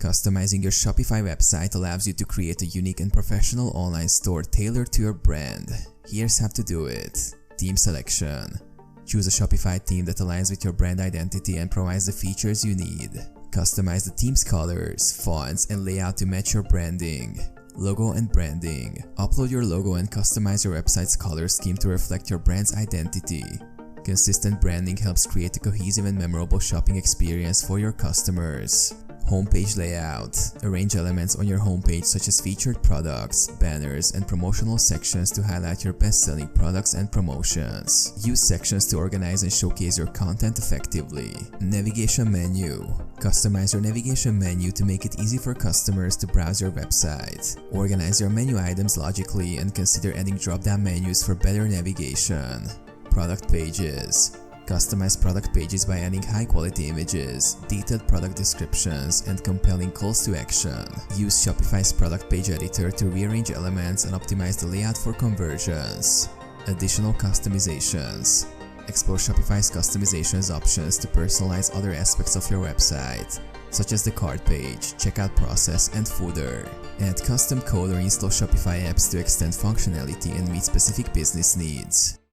Customizing your Shopify website allows you to create a unique and professional online store tailored to your brand. Here's how to do it. Theme selection. Choose a Shopify theme that aligns with your brand identity and provides the features you need. Customize the theme's colors, fonts, and layout to match your branding. Logo and branding. Upload your logo and customize your website's color scheme to reflect your brand's identity. Consistent branding helps create a cohesive and memorable shopping experience for your customers. Homepage layout. Arrange elements on your homepage such as featured products, banners, and promotional sections to highlight your best-selling products and promotions. Use sections to organize and showcase your content effectively. Navigation menu. Customize your navigation menu to make it easy for customers to browse your website. Organize your menu items logically and consider adding drop-down menus for better navigation. Product pages. Customize product pages by adding high-quality images, detailed product descriptions, and compelling calls to action. Use Shopify's product page editor to rearrange elements and optimize the layout for conversions. Additional customizations. Explore Shopify's customizations options to personalize other aspects of your website, such as the cart page, checkout process, and footer. Add custom code or install Shopify apps to extend functionality and meet specific business needs.